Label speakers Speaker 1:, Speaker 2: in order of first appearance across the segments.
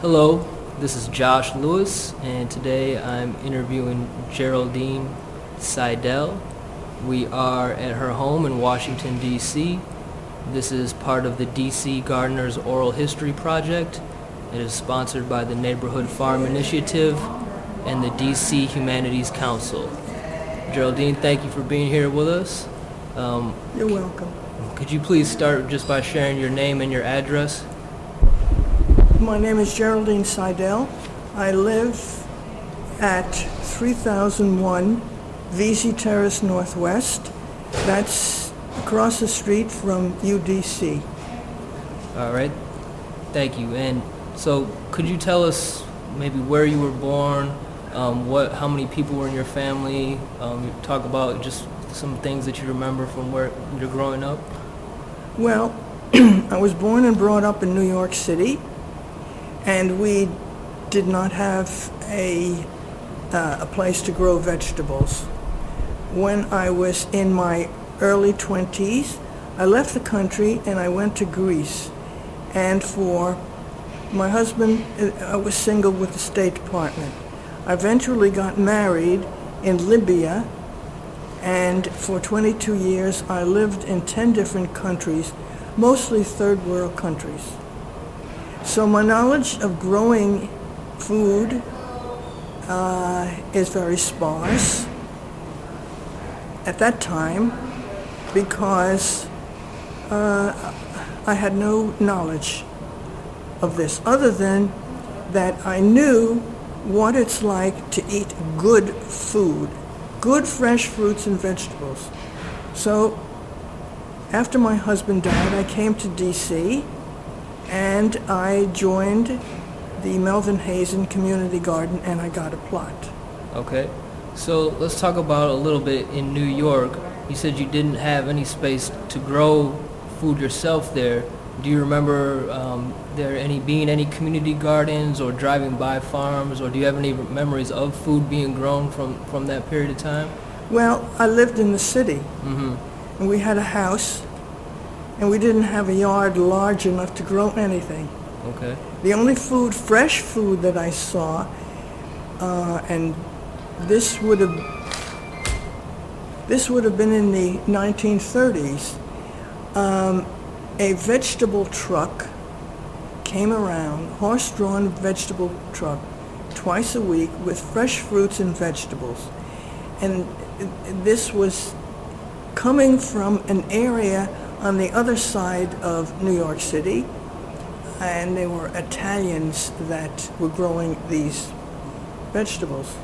Speaker 1: Hello, this is Josh Lewis, and today I'm interviewing Geraldine Siedel. We are at her home in Washington, D.C. This is part of the D.C. Gardeners Oral History Project. It is sponsored by the Neighborhood Farm Initiative and the D.C. Humanities Council. Geraldine, thank you for being here with us.
Speaker 2: You're welcome.
Speaker 1: Could you please start just by sharing your name and your address?
Speaker 2: My name is Geraldine Siedel. I live at 3001 VZ Terrace Northwest. That's across the street from UDC.
Speaker 1: All right, thank you. And so could you tell us maybe where you were born, how many people were in your family? Talk about just some things that you remember from where you're growing up.
Speaker 2: Well, I was born and brought up in New York City, and we did not have a place to grow vegetables. When I was in my early 20s, I left the country and I went to Greece. And for my husband, I was single with the State Department. I eventually got married in Libya, and for 22 years I lived in 10 different countries, mostly third world countries. So my knowledge of growing food is very sparse at that time because I had no knowledge of this other than that I knew what it's like to eat good food, good fresh fruits and vegetables. So after my husband died, I came to DC and I joined the Melvin Hazen Community Garden, and I got a plot.
Speaker 1: Okay, so let's talk about a little bit in New York. You said you didn't have any space to grow food yourself there. Do you remember there being any community gardens or driving by farms, or do you have any memories of food being grown from that period of time?
Speaker 2: Well, I lived in the city,
Speaker 1: Mm-hmm.
Speaker 2: and we had a house, and we didn't have a yard large enough to grow anything.
Speaker 1: Okay.
Speaker 2: The only fresh food that I saw, and this would have been in the 1930s, a vegetable truck came around, horse-drawn vegetable truck, twice a week with fresh fruits and vegetables. And this was coming from an area on the other side of New York City, and they were Italians that were growing these vegetables.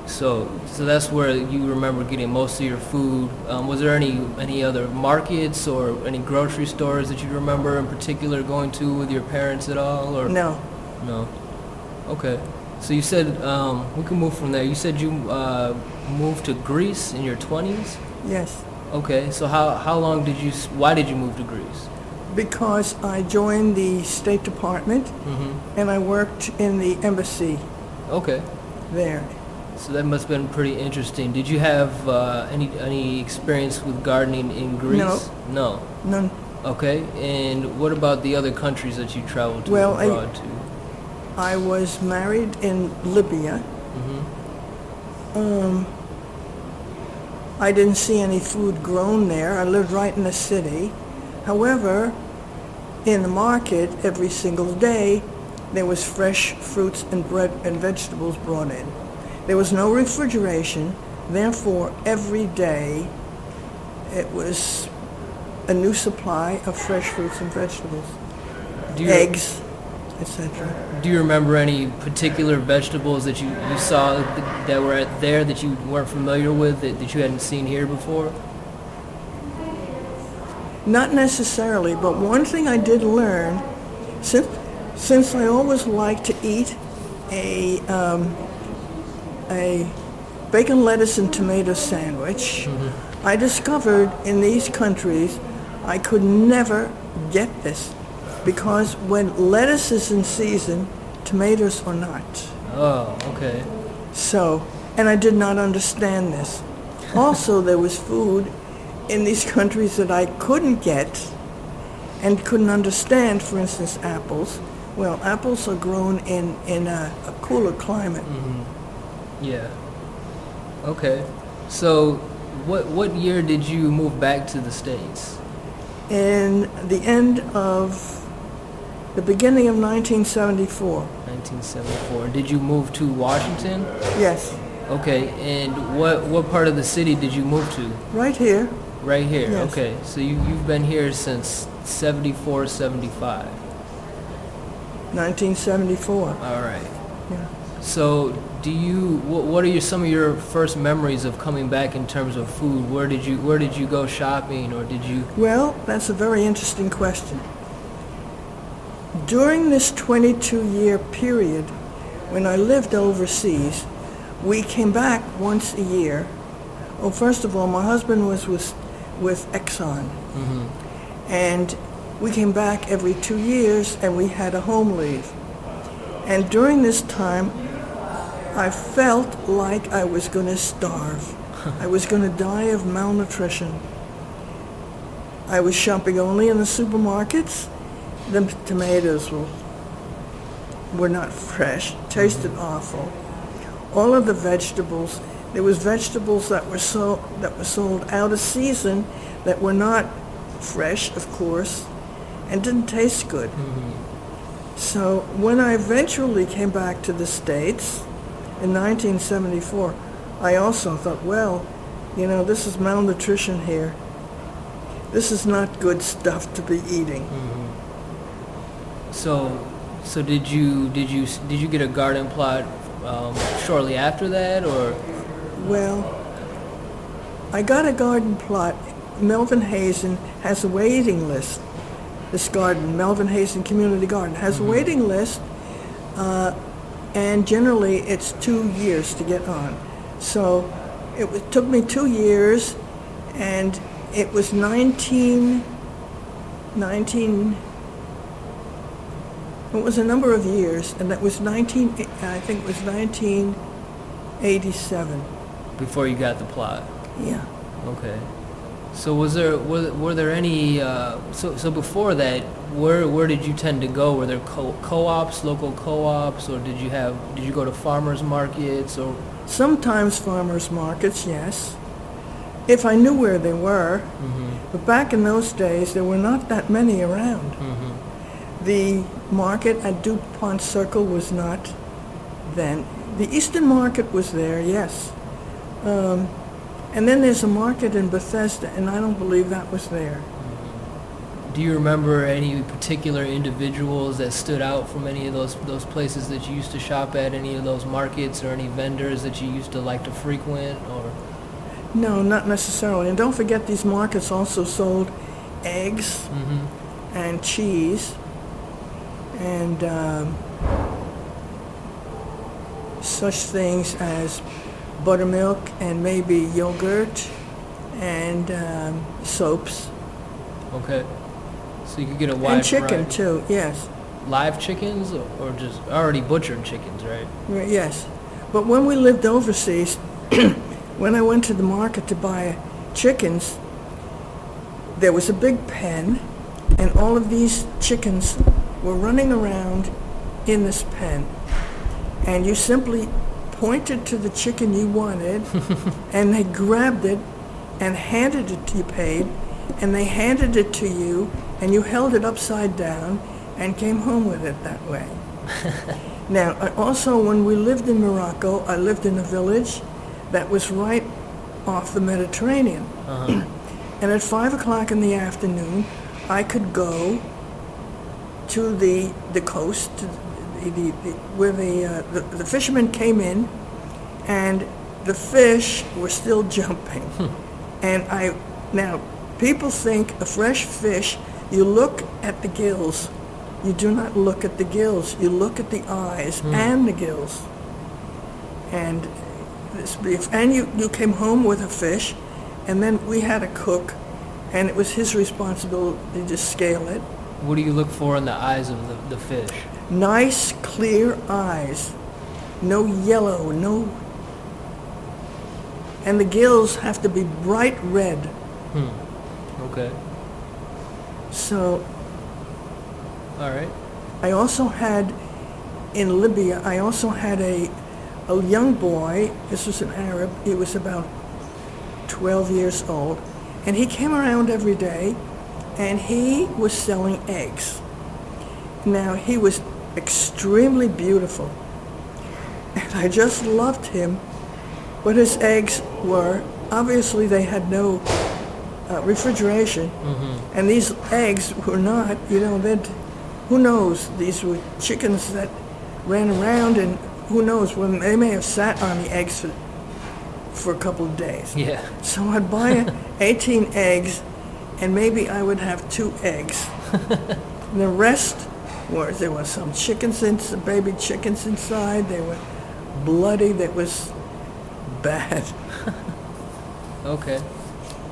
Speaker 1: So that's where you remember getting most of your food. Was there any other markets or any grocery stores that you remember in particular going to with your parents at all? Or
Speaker 2: No.
Speaker 1: No. Okay. So you said we can move from there. You said you moved to Greece in your 20s?
Speaker 2: Yes.
Speaker 1: Okay. So why did you move to Greece?
Speaker 2: Because I joined the State Department,
Speaker 1: Mm-hmm.
Speaker 2: and I worked in the embassy
Speaker 1: Okay.
Speaker 2: there.
Speaker 1: So that must have been pretty interesting. Did you have any experience with gardening in Greece?
Speaker 2: No.
Speaker 1: No.
Speaker 2: None.
Speaker 1: Okay. And what about the other countries that you traveled to
Speaker 2: Well,
Speaker 1: abroad to?
Speaker 2: I was married in Libya.
Speaker 1: Mm-hmm.
Speaker 2: I didn't see any food grown there. I lived right in the city. However, in the market every single day, there was fresh fruits and bread and vegetables brought in. There was no refrigeration, therefore every day it was a new supply of fresh fruits and vegetables, eggs, etc.
Speaker 1: Do you remember any particular vegetables that you saw that were there that you weren't familiar with, that you hadn't seen here before?
Speaker 2: Not necessarily, but one thing I did learn, since I always liked to eat a bacon, lettuce, and tomato sandwich,
Speaker 1: Mm-hmm.
Speaker 2: I discovered in these countries I could never get this, because when lettuce is in season, tomatoes are not.
Speaker 1: Oh, okay.
Speaker 2: So, and I did not understand this. Also, there was food in these countries that I couldn't get and couldn't understand, for instance, apples, Well, apples are grown in a cooler climate.
Speaker 1: Yeah. Okay. So, what year did you move back to the States?
Speaker 2: In the beginning of 1974.
Speaker 1: 1974. Did you move to Washington?
Speaker 2: Yes,
Speaker 1: Okay. And what part of the city did you move to?
Speaker 2: right here.
Speaker 1: Right here.
Speaker 2: Yes.
Speaker 1: Okay. So you've been here since 74, 75.
Speaker 2: 1974.
Speaker 1: All right.
Speaker 2: Yeah.
Speaker 1: So, what are some of your first memories of coming back in terms of food? Where did you go shopping, or did you?
Speaker 2: Well, that's a very interesting question. During this 22-year period, when I lived overseas, we came back once a year. Well, first of all, my husband was with Exxon, and we came back every 2 years, and we had a home leave. And during this time, I felt like I was going to starve. I was going to die of malnutrition. I was shopping only in the supermarkets. The tomatoes were not fresh, tasted awful. All of the vegetables, there was vegetables that were sold out of season that were not fresh, of course, and didn't taste good. So when I eventually came back to the States in 1974, I also thought, well, this is malnutrition here. This is not good stuff to be eating.
Speaker 1: So did you get a garden plot shortly after that, or?
Speaker 2: Well, I got a garden plot. Melvin Hazen has a waiting list. This garden, Melvin Hazen Community Garden, has a waiting list, and generally it's 2 years to get on. So it took me 2 years, and it was 19, it was a number of years, and that was I think it was 1987.
Speaker 1: Before you got the plot?
Speaker 2: Yeah.
Speaker 1: Okay. So were there any so before that, where did you tend to go? Were there co-ops, local co-ops, or did you go to farmers markets, or?
Speaker 2: Sometimes farmers markets, yes, if I knew where they were. But back in those days, there were not that many around. The market at DuPont Circle was not then. The Eastern Market was there, yes. And then there's a market in Bethesda, and I don't believe that was there.
Speaker 1: Do you remember any particular individuals that stood out from any of those places that you used to shop at, any of those markets, or any vendors that you used to like to frequent, or?
Speaker 2: No, not necessarily. And don't forget, these markets also sold eggs and cheese and such things as buttermilk and maybe yogurt and soaps.
Speaker 1: Okay. So you could get a wide
Speaker 2: And chicken
Speaker 1: variety.
Speaker 2: too, yes.
Speaker 1: Live chickens, or just already butchered chickens, right?
Speaker 2: Yes. But when we lived overseas, when I went to the market to buy chickens, there was a big pen, and all of these chickens were running around in this pen. And you simply pointed to the chicken you wanted, and they grabbed it and handed it to you, paid, and they handed it to you, and you held it upside down and came home with it that way. Now, also when we lived in Morocco, I lived in a village that was right off the Mediterranean. And at 5 o'clock in the afternoon, I could go to the coast, where the fishermen came in, and the fish were still jumping. And now, people think a fresh fish, you look at the gills. You do not look at the gills. You look at the eyes and the gills. And you came home with a fish, and then we had a cook, and it was his responsibility to scale it.
Speaker 1: What do you look for in the eyes of the fish?
Speaker 2: Nice, clear eyes. No yellow, no. And the gills have to be bright red.
Speaker 1: Okay.
Speaker 2: So,
Speaker 1: All right.
Speaker 2: I also had, in Libya, I also had a young boy. This was an Arab. He was about 12 years old. And he came around every day, and he was selling eggs. Now, he was extremely beautiful, and I just loved him, but his eggs were, obviously they had no refrigeration, and these eggs were not, who knows, these were chickens that ran around, and who knows, when they may have sat on the eggs for a couple of days.
Speaker 1: Yeah.
Speaker 2: So I'd buy 18 eggs, and maybe I would have 2 eggs. And the rest there were some chickens, baby chickens inside. They were bloody. That was bad.
Speaker 1: Okay.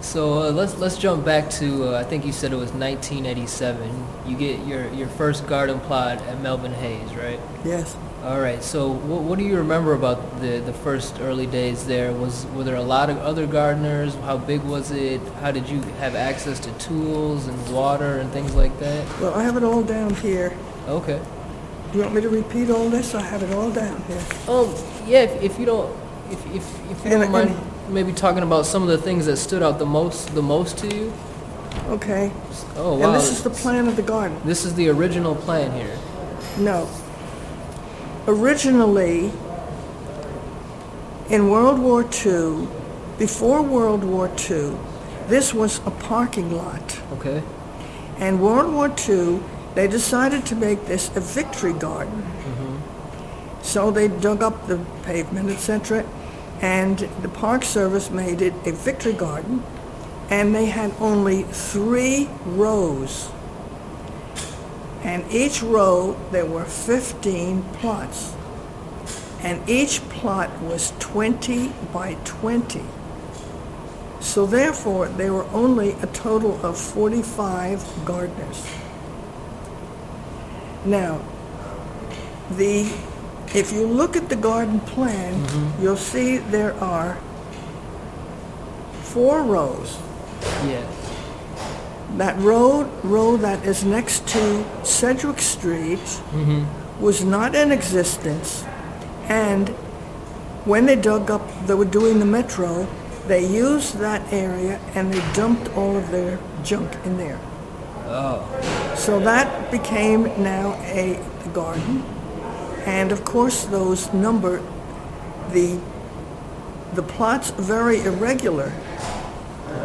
Speaker 1: So let's jump back to I think you said it was 1987. You get your first garden plot at Melvin Hayes, right?
Speaker 2: Yes.
Speaker 1: All right. So what do you remember about the first early days there? Were there a lot of other gardeners? How big was it? How did you have access to tools and water and things like that?
Speaker 2: Well, I have it all down here.
Speaker 1: Okay.
Speaker 2: Do you want me to repeat all this? I have it all down here.
Speaker 1: Yeah. If you don't mind, maybe talking about some of the things that stood out the most to you.
Speaker 2: Okay.
Speaker 1: Oh wow.
Speaker 2: And this is the plan of the garden.
Speaker 1: This is the original plan here.
Speaker 2: No. Originally, in World War II, before World War II, this was a parking lot.
Speaker 1: Okay.
Speaker 2: And World War II, they decided to make this a victory garden. So they dug up the pavement, etc., and the Park Service made it a victory garden, and they had only 3 rows. And each row, there were 15 plots. And each plot was 20 by 20. So therefore, there were only a total of 45 gardeners. Now, if you look at the garden plan, you'll see there are 4 rows.
Speaker 1: Yeah.
Speaker 2: That row that is next to Sedgwick Street was not in existence, and when they were doing the metro, they used that area and they dumped all of their junk in there.
Speaker 1: Oh.
Speaker 2: So that became now a garden, and of course those number the plots very irregular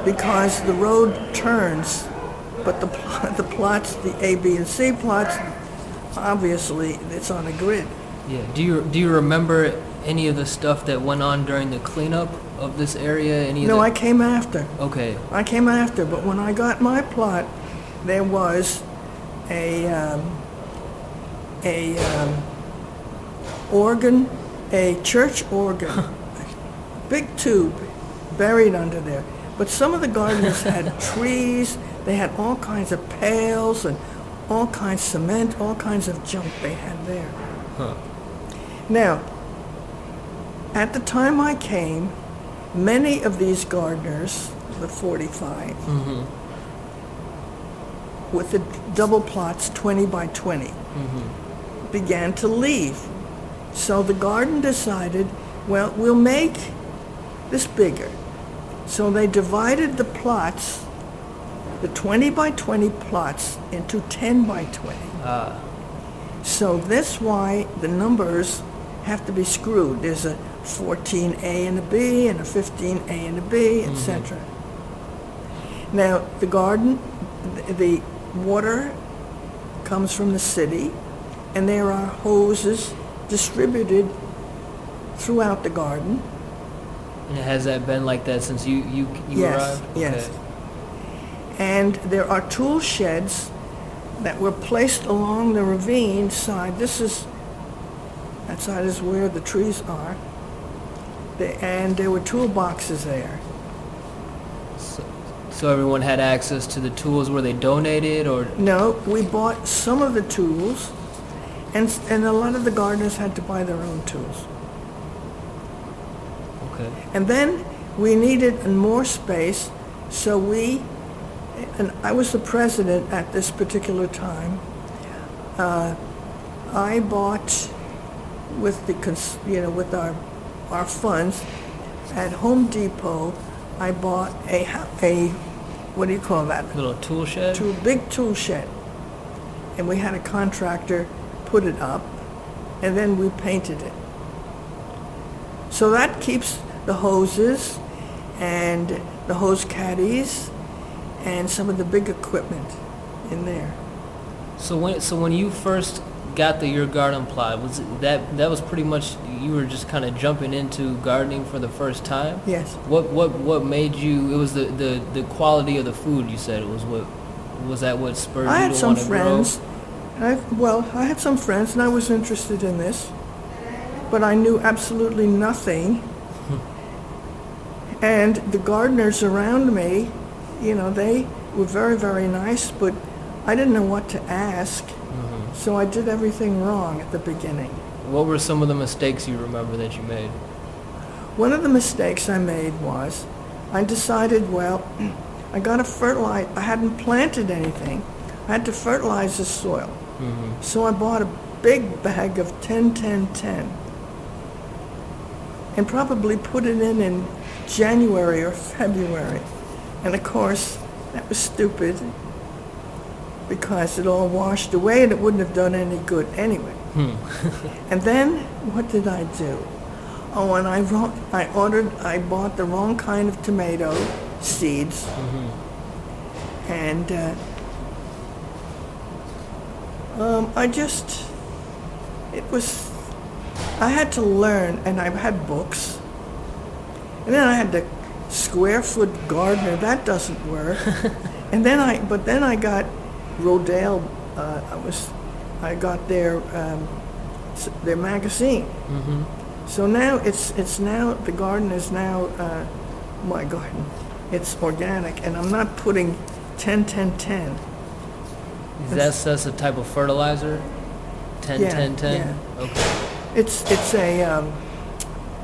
Speaker 2: because the road turns. But the plots, the A, B, and C plots, obviously it's on a grid.
Speaker 1: Yeah. Do you remember any of the stuff that went on during the cleanup of this area?
Speaker 2: No, I came after.
Speaker 1: Okay.
Speaker 2: I came after, but when I got my plot, there was a organ, a church organ, big tube buried under there. But some of the gardeners had trees. They had all kinds of pails and all kinds of cement, all kinds of junk they had there.
Speaker 1: Huh.
Speaker 2: Now, at the time I came, many of these gardeners, the 45, with the double plots 20 by 20, began to leave. So the garden decided, well, we'll make this bigger. So they divided the plots, the 20 by 20 plots, into 10 by 20. So that's why the numbers have to be screwed. There's a 14A and a B, and a 15A and a B, etc. Now, the garden, the water comes from the city, and there are hoses distributed throughout the garden.
Speaker 1: And has that been like that since you arrived?
Speaker 2: Yes. And there are tool sheds that were placed along the ravine side. That side is where the trees are. And there were toolboxes there.
Speaker 1: So everyone had access to the tools. Were they donated or?
Speaker 2: No, we bought some of the tools, and a lot of the gardeners had to buy their own tools.
Speaker 1: Okay.
Speaker 2: And then we needed more space, so and I was the president at this particular time. I bought with with our funds at Home Depot. I bought a what do you call that?
Speaker 1: Little tool shed?
Speaker 2: Big tool shed, and we had a contractor put it up, and then we painted it. So that keeps the hoses and the hose caddies and some of the big equipment in there.
Speaker 1: So when you first got your garden plot, was that was pretty much you were just kind of jumping into gardening for the first time?
Speaker 2: Yes.
Speaker 1: What made you? It was the quality of the food. You said it was what spurred
Speaker 2: I
Speaker 1: you
Speaker 2: had
Speaker 1: to
Speaker 2: some
Speaker 1: want to
Speaker 2: friends.
Speaker 1: grow?
Speaker 2: I had some friends, and I was interested in this, but I knew absolutely nothing. And the gardeners around me, they were very, very nice, but I didn't know what to ask, so I did everything wrong at the beginning.
Speaker 1: What were some of the mistakes you remember that you made?
Speaker 2: One of the mistakes I made was I decided, well, I got to fertilize. I hadn't planted anything. I had to fertilize the soil. So I bought a big bag of 10-10-10 and probably put it in January or February. And of course, that was stupid because it all washed away and it wouldn't have done any good anyway. And then what did I do? Oh, and I bought the wrong kind of tomato seeds. And I had to learn, and I had books. And then I had the square foot gardener, that doesn't work. And then I got Rodale, I got their magazine. So now the garden is now my garden. It's organic, and I'm not putting 10-10-10.
Speaker 1: That's a type of fertilizer? 10-10-10?
Speaker 2: Yeah.
Speaker 1: Okay.
Speaker 2: It's a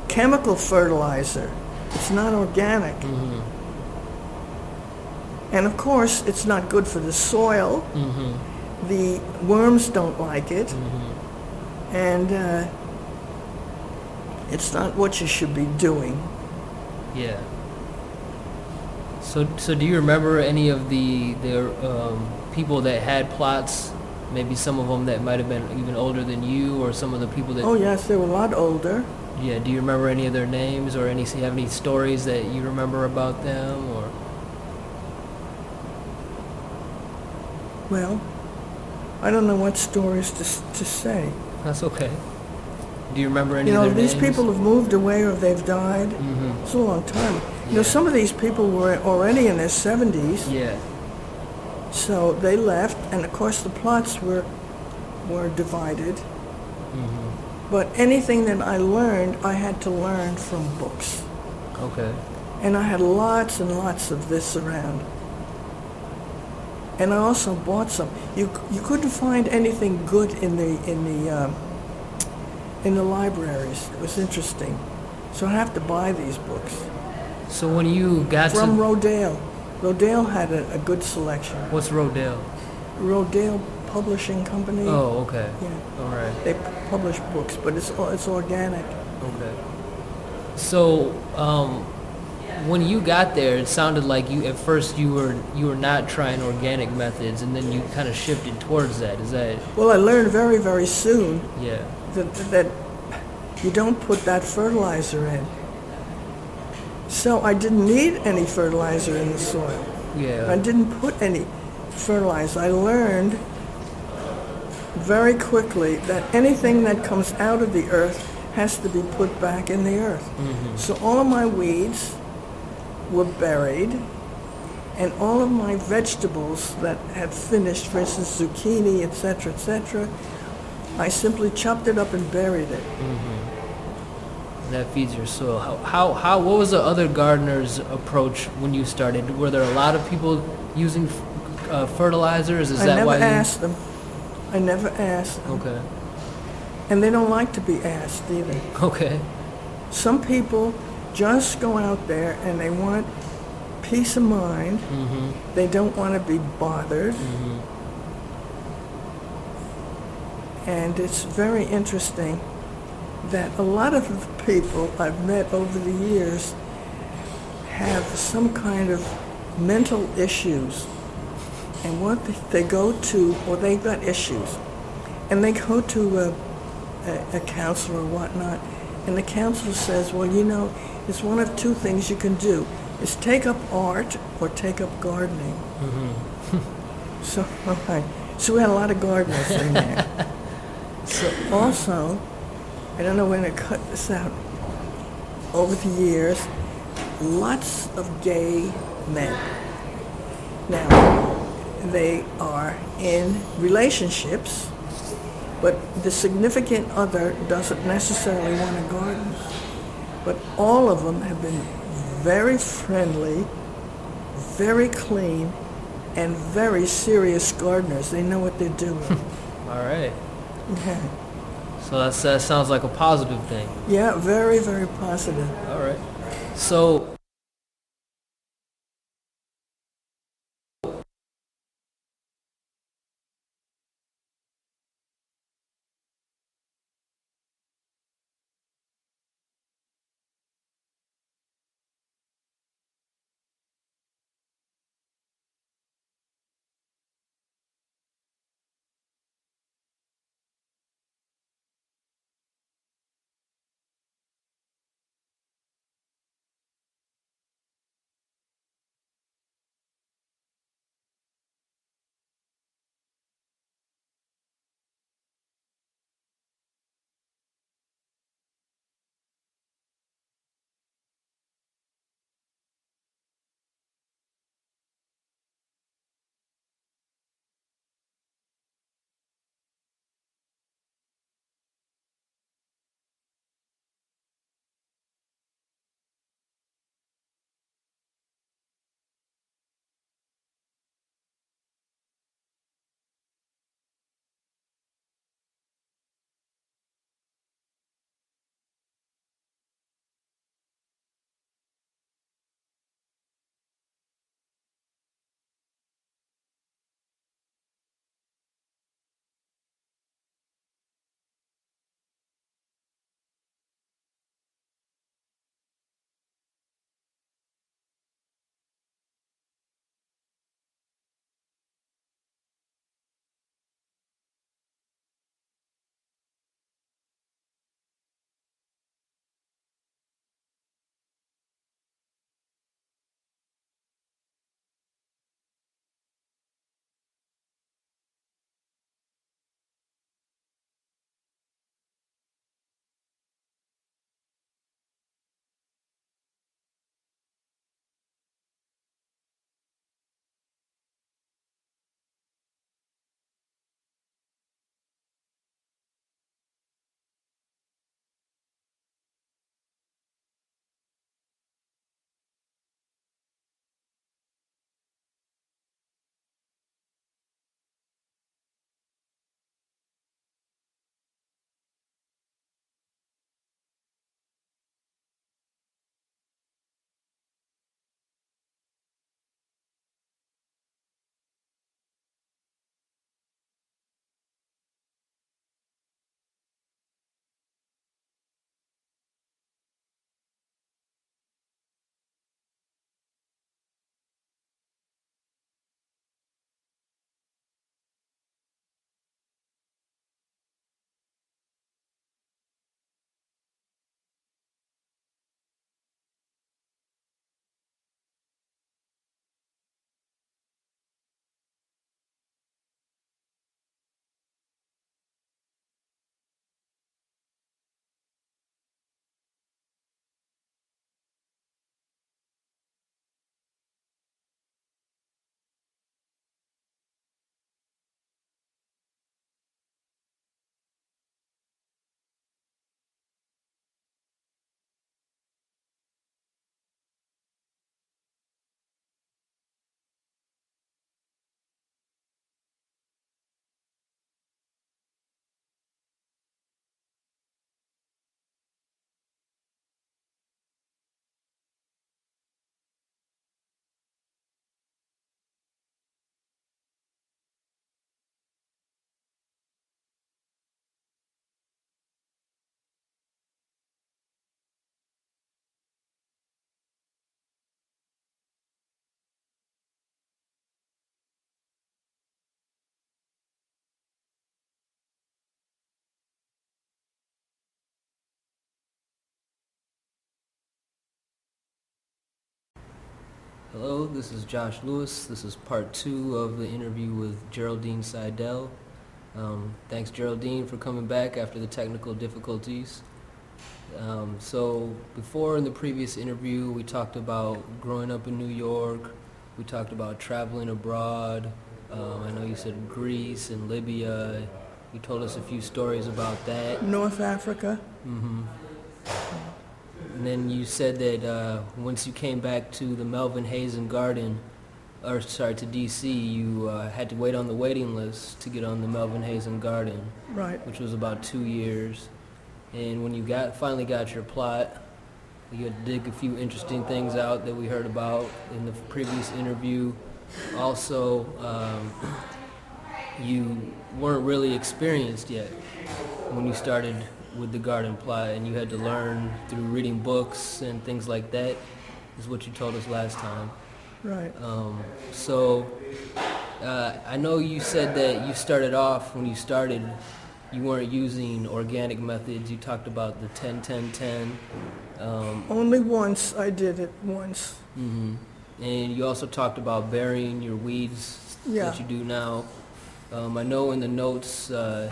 Speaker 2: chemical fertilizer. It's not organic. And of course, it's not good for the soil. The worms don't like it. And it's not what you should be doing.
Speaker 1: Yeah. So do you remember any of the people that had plots? Maybe some of them that might have been even older than you, or some of the people that...
Speaker 2: Oh yes, they were a lot older.
Speaker 1: Yeah, do you remember any of their names, or have any stories that you remember about them, or...
Speaker 2: Well, I don't know what stories to say.
Speaker 1: That's okay. Do you remember any of their
Speaker 2: these
Speaker 1: names?
Speaker 2: people have moved away or they've died. It's a long time. Some of these people were already in their 70s.
Speaker 1: Yeah.
Speaker 2: So they left, and of course the plots were divided. But anything that I learned, I had to learn from books.
Speaker 1: Okay.
Speaker 2: And I had lots and lots of this around. And I also bought some. You couldn't find anything good in the libraries. It was interesting. So I have to buy these books.
Speaker 1: So when you got
Speaker 2: from Rodale. Rodale had a good selection.
Speaker 1: What's Rodale?
Speaker 2: Rodale Publishing Company.
Speaker 1: Oh, okay.
Speaker 2: Yeah.
Speaker 1: All right.
Speaker 2: They publish books, but it's organic.
Speaker 1: Okay. So when you got there, it sounded like at first you were not trying organic methods, and then you kind of shifted towards that. Is that?
Speaker 2: Well, I learned very, very soon.
Speaker 1: Yeah.
Speaker 2: That you don't put that fertilizer in. So I didn't need any fertilizer in the soil.
Speaker 1: Yeah.
Speaker 2: I didn't put any fertilizer. I learned very quickly that anything that comes out of the earth has to be put back in the earth. So all of my weeds were buried, and all of my vegetables that had finished, for instance, zucchini, etc., I simply chopped it up and buried it.
Speaker 1: That feeds your soil. How what was the other gardeners' approach when you started? Were there a lot of people using fertilizers? I
Speaker 2: never asked them. I never asked them.
Speaker 1: Okay.
Speaker 2: And they don't like to be asked either.
Speaker 1: Okay.
Speaker 2: Some people just go out there and they want peace of mind. They don't want to be bothered. And it's very interesting that a lot of the people I've met over the years have some kind of mental issues. And what they go to, or they've got issues, and they go to a counselor or whatnot, and the counselor says, well, you know, it's one of two things you can do. Is take up art or take up gardening. So, okay. So we had a lot of gardeners in there. So also, I don't know when to cut this out, over the years, lots of gay men. Now, they are in relationships, but the significant other doesn't necessarily want to garden. But all of them have been very friendly, very clean, and very serious gardeners. They know what they're doing.
Speaker 1: All right.
Speaker 2: Yeah.
Speaker 1: So that sounds like a positive thing.
Speaker 2: Yeah, very, very positive.
Speaker 1: All right. So Hello, this is Josh Lewis. This is part 2 of the interview with Geraldine Siedel. Thanks, Geraldine, for coming back after the technical difficulties. So before in the previous interview, we talked about growing up in New York. We talked about traveling abroad. I know you said Greece and Libya. You told us a few stories about that.
Speaker 2: North Africa.
Speaker 1: Mm-hmm. And then you said that once you came back to the Melvin Hazen Garden, to D.C., you had to wait on the waiting list to get on the Melvin Hazen Garden,
Speaker 2: Right.
Speaker 1: which was about 2 years. And when you finally got your plot, you had to dig a few interesting things out that we heard about in the previous interview. Also, you weren't really experienced yet when you started with the garden plot, and you had to learn through reading books and things like that, is what you told us last time.
Speaker 2: Right.
Speaker 1: I know you said that you started off, when you started, you weren't using organic methods. You talked about the 10-10-10.
Speaker 2: Only once I did it, once.
Speaker 1: Mm-hmm. And you also talked about burying your weeds
Speaker 2: Yeah.
Speaker 1: that you do now. I know in the notes that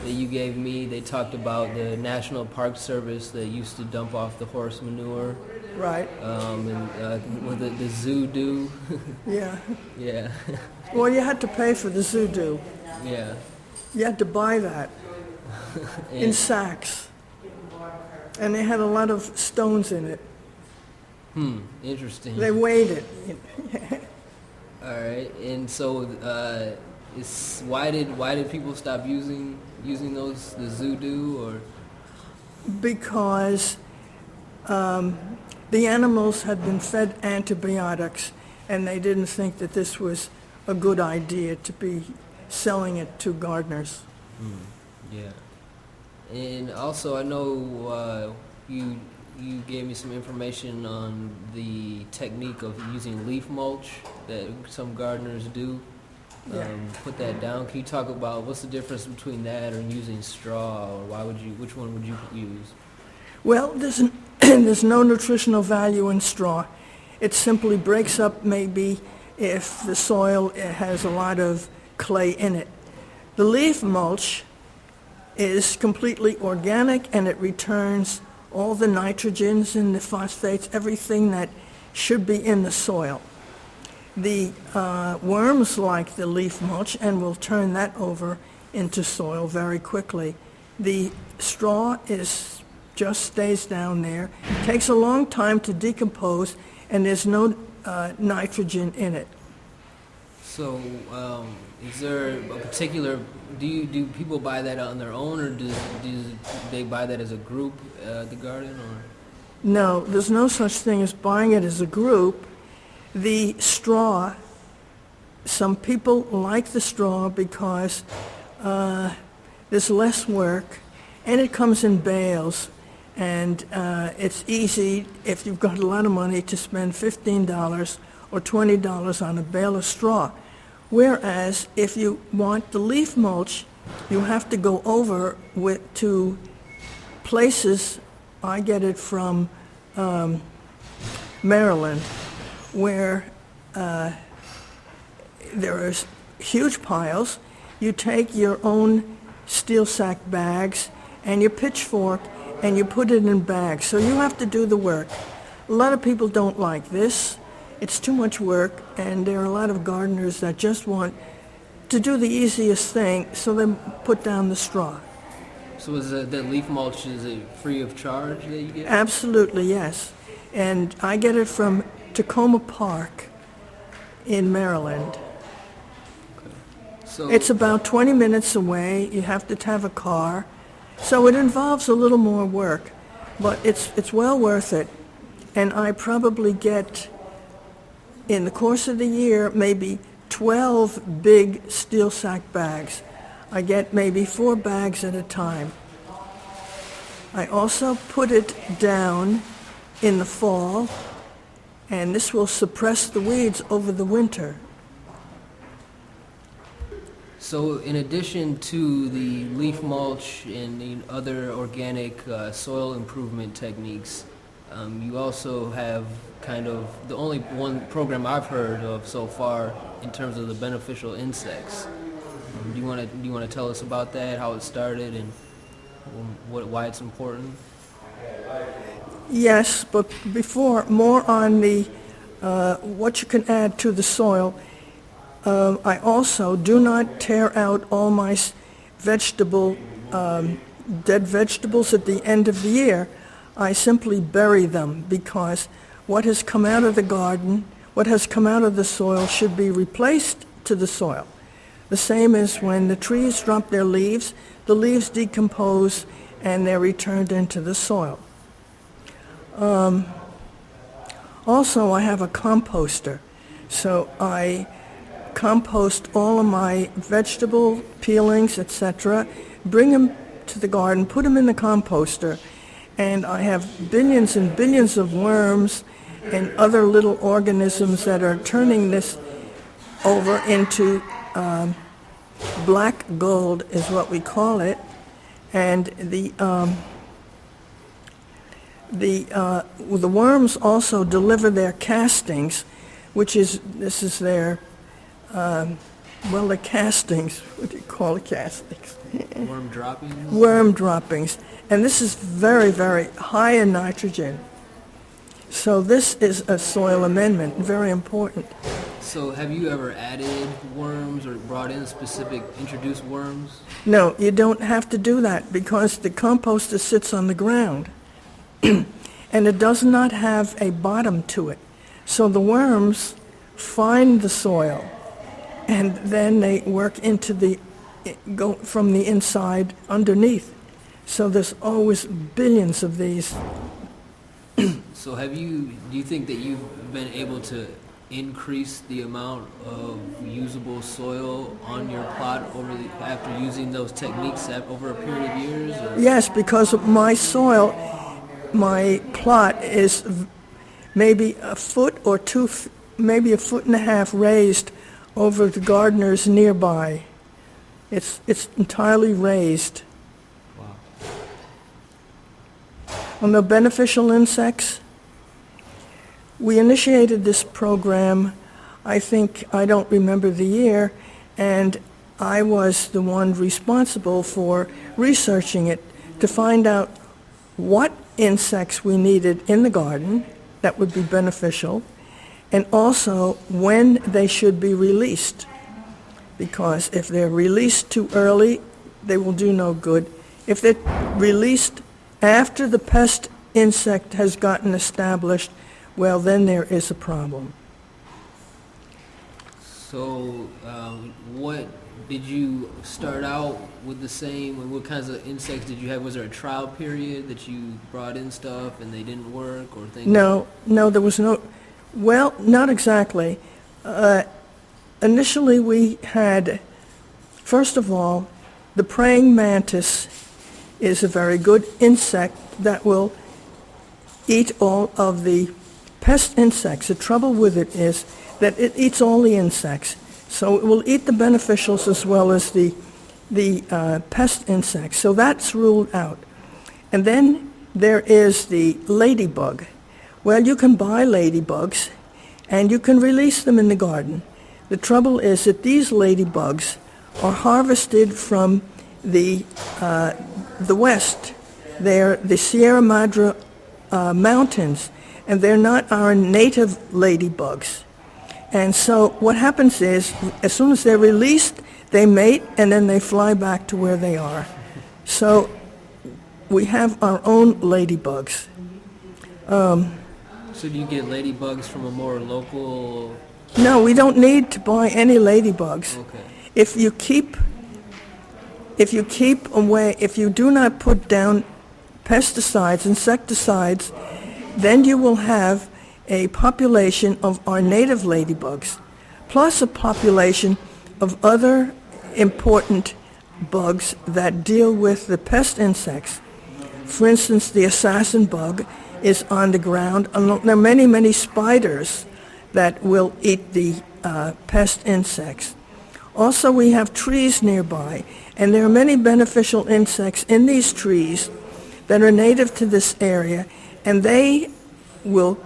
Speaker 1: you gave me, they talked about the National Park Service that used to dump off the horse manure.
Speaker 2: Right.
Speaker 1: And with the zoo do.
Speaker 2: Yeah.
Speaker 1: Yeah.
Speaker 2: Well, you had to pay for the zoo.
Speaker 1: Yeah.
Speaker 2: You had to buy that in sacks. And they had a lot of stones in it.
Speaker 1: Interesting.
Speaker 2: They weighed it.
Speaker 1: All right. And so, why did people stop using those, the Zoodoo, or?
Speaker 2: Because the animals had been fed antibiotics, and they didn't think that this was a good idea to be selling it to gardeners.
Speaker 1: Yeah. And also, I know you gave me some information on the technique of using leaf mulch that some gardeners do.
Speaker 2: Yeah.
Speaker 1: Put that down. Can you talk about what's the difference between that and using straw, or which one would you use?
Speaker 2: Well, there's no nutritional value in straw. It simply breaks up maybe if the soil has a lot of clay in it. The leaf mulch is completely organic, and it returns all the nitrogens and the phosphates, everything that should be in the soil. The worms like the leaf mulch and will turn that over into soil very quickly. The straw just stays down there. It takes a long time to decompose, and there's no nitrogen in it.
Speaker 1: So, is there a particular? Do people buy that on their own, or do they buy that as a group at the garden, or?
Speaker 2: No, there's no such thing as buying it as a group. The straw, some people like the straw because there's less work, and it comes in bales, and it's easy, if you've got a lot of money, to spend $15 or $20 on a bale of straw. Whereas if you want the leaf mulch, you have to go over to places. I get it from Maryland, where there are huge piles. You take your own steel sack bags and your pitchfork, and you put it in bags. So you have to do the work. A lot of people don't like this. It's too much work, and there are a lot of gardeners that just want to do the easiest thing, so they put down the straw.
Speaker 1: So is that leaf mulch, is it free of charge that you get?
Speaker 2: Absolutely, yes. And I get it from Tacoma Park in Maryland.
Speaker 1: So
Speaker 2: It's about 20 minutes away. You have to have a car. So it involves a little more work, but it's well worth it. And I probably get, in the course of the year, maybe 12 big steel sack bags. I get maybe 4 bags at a time. I also put it down in the fall, and this will suppress the weeds over the winter.
Speaker 1: So in addition to the leaf mulch and the other organic soil improvement techniques, You also have kind of the only one program I've heard of so far in terms of the beneficial insects. Do you want to tell us about that, how it started, and why it's important?
Speaker 2: Yes, but before, more on the what you can add to the soil. I also do not tear out all my dead vegetables at the end of the year. I simply bury them because what has come out of the garden, what has come out of the soil should be replaced to the soil. The same as when the trees drop their leaves, the leaves decompose and they're returned into the soil. Also, I have a composter, so I compost all of my vegetable peelings, etc., bring them to the garden, put them in the composter, and I have billions and billions of worms and other little organisms that are turning this over into black gold is what we call it, and the worms also deliver their castings, which is, this is their, the castings, what do you call the castings?
Speaker 1: Worm droppings?
Speaker 2: Worm droppings. And this is very, very high in nitrogen. So this is a soil amendment, very important.
Speaker 1: So have you ever added worms or brought in introduced worms?
Speaker 2: No, you don't have to do that because the composter sits on the ground and it does not have a bottom to it. So the worms find the soil and then they work go from the inside underneath. So there's always billions of these.
Speaker 1: So do you think that you've been able to increase the amount of usable soil on your plot after using those techniques over a period of years? Or?
Speaker 2: Yes, because my soil, my plot is maybe a foot or maybe a foot and a half raised over the gardeners nearby. It's entirely raised.
Speaker 1: Wow.
Speaker 2: On the beneficial insects, we initiated this program, I don't remember the year, and I was the one responsible for researching it to find out what insects we needed in the garden that would be beneficial, and also when they should be released. Because if they're released too early, they will do no good. If they're released after the pest insect has gotten established, well, then there is a problem.
Speaker 1: So what did you start out with the same? What kinds of insects did you have? Was there a trial period that you brought in stuff and they didn't work or things?
Speaker 2: No, there was no, well, not exactly. Initially we had, first of all, the praying mantis is a very good insect that will eat all of the pest insects. The trouble with it is that it eats all the insects. So it will eat the beneficials as well as the pest insects. So that's ruled out. And then there is the ladybug. Well, you can buy ladybugs and you can release them in the garden. The trouble is that these ladybugs are harvested from the west. They're the Sierra Madre mountains, and they're not our native ladybugs. And so what happens is, as soon as they're released, they mate, and then they fly back to where they are. So we have our own ladybugs.
Speaker 1: So do you get ladybugs from a more local?
Speaker 2: No, we don't need to buy any ladybugs.
Speaker 1: Okay.
Speaker 2: If you keep away, if you do not put down pesticides, insecticides, then you will have a population of our native ladybugs, plus a population of other important bugs that deal with the pest insects. For instance, the assassin bug is on the ground. There are many, many spiders that will eat the pest insects. Also, we have trees nearby, and there are many beneficial insects in these trees that are native to this area, and they will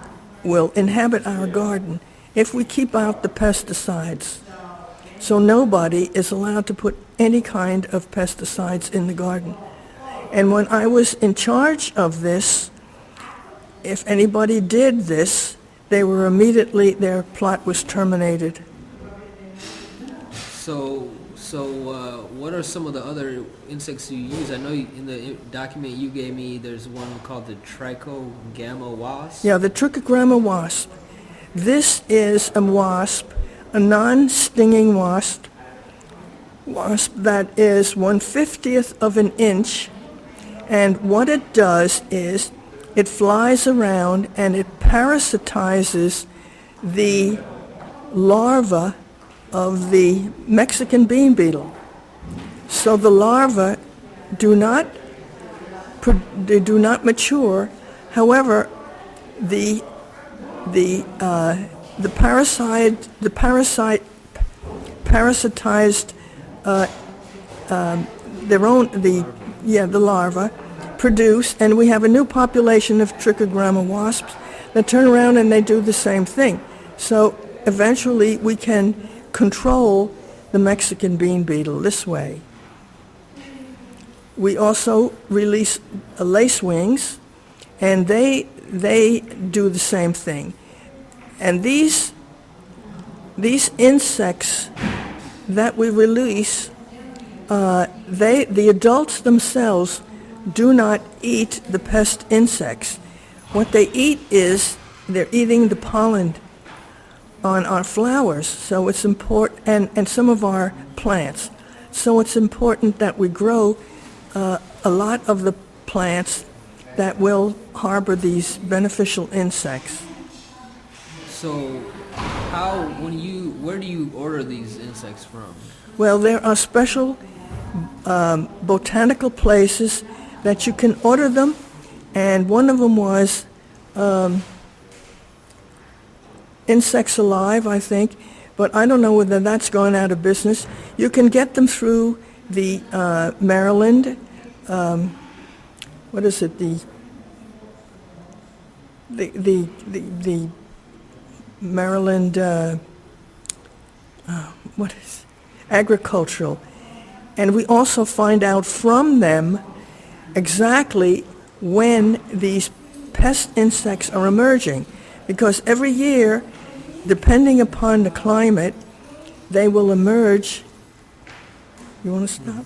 Speaker 2: inhabit our garden if we keep out the pesticides. So nobody is allowed to put any kind of pesticides in the garden. And when I was in charge of this, if anybody did this, their plot was terminated.
Speaker 1: So what are some of the other insects you use? I know in the document you gave me, there's one called the trichogramma wasp.
Speaker 2: Yeah, the trichogramma wasp. This is a wasp, a non-stinging wasp that is 1/50th of an inch, and what it does is it flies around and it parasitizes the larva of the Mexican bean beetle. So the larvae do not mature. However, the parasitized the larvae produce, and we have a new population of trichogramma wasps that turn around and they do the same thing. So eventually we can control the Mexican bean beetle this way. We also release lacewings, and they do the same thing. And these insects that we release, the adults themselves do not eat the pest insects. What they eat is they're eating the pollen on our flowers, so it's important, and some of our plants. So it's important that we grow a lot of the plants that will harbor these beneficial insects.
Speaker 1: So where do you order these insects from?
Speaker 2: Well, there are special botanical places that you can order them, and one of them was Insects Alive, I think, but I don't know whether that's gone out of business. You can get them through the Maryland, what is it, the Maryland, agricultural. And we also find out from them exactly when these pest insects are emerging, because every year, depending upon the climate, they will emerge. You want to stop?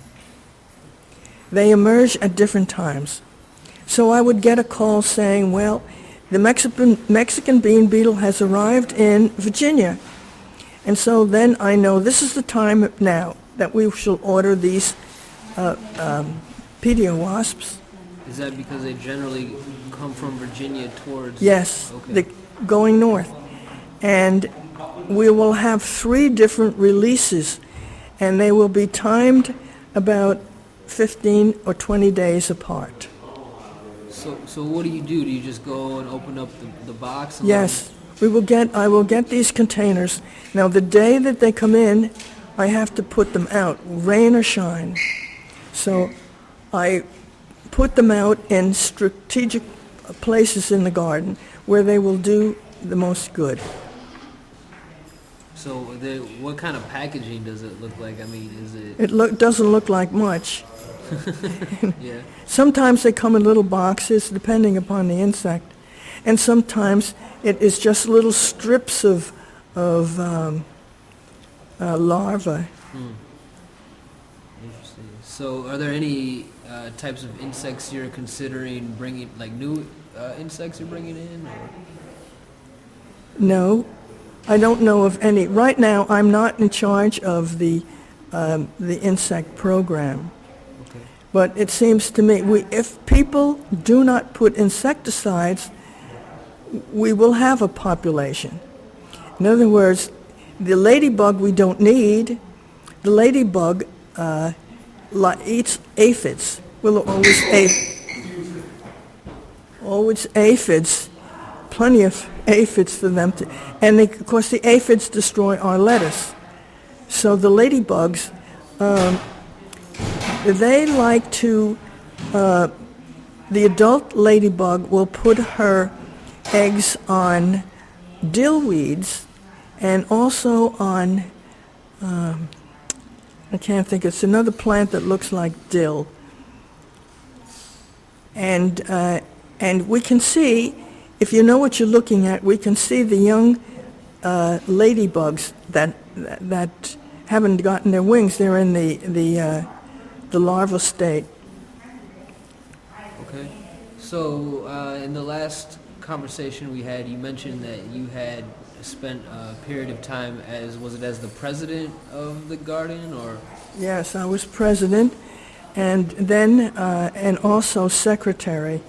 Speaker 2: They emerge at different times. So I would get a call saying, well, the Mexican bean beetle has arrived in Virginia. And so then I know this is the time now that we shall order these pedio wasps.
Speaker 1: Is that because they generally come from Virginia towards...
Speaker 2: Yes,
Speaker 1: okay.
Speaker 2: Going north. And we will have 3 different releases, and they will be timed about 15 or 20 days apart.
Speaker 1: So what do? Do you just go and open up the box? And
Speaker 2: Yes, I will get these containers. Now, the day that they come in, I have to put them out, rain or shine. So I put them out in strategic places in the garden where they will do the most good.
Speaker 1: So what kind of packaging does it look like? I mean, is it...
Speaker 2: It doesn't look like much.
Speaker 1: Yeah.
Speaker 2: Sometimes they come in little boxes, depending upon the insect, and sometimes it is just little strips of larvae.
Speaker 1: Interesting. So are there any types of insects you're considering bringing, like new insects you're bringing in? Or?
Speaker 2: No, I don't know of any. Right now, I'm not in charge of the insect program.
Speaker 1: Okay.
Speaker 2: But it seems to me, if people do not put insecticides, we will have a population. In other words, the ladybug we don't need. The ladybug eats aphids. Will always aphids. Plenty of aphids for them to, and of course the aphids destroy our lettuce. So the ladybugs, they like to, the adult ladybug will put her eggs on dill weeds and also on, I can't think, it's another plant that looks like dill. And we can see, if you know what you're looking at, we can see the young ladybugs that haven't gotten their wings. They're in the larval state.
Speaker 1: Okay. So in the last conversation we had, you mentioned that you had spent a period of time as the president of the garden, or?
Speaker 2: Yes, I was president, and then and also secretary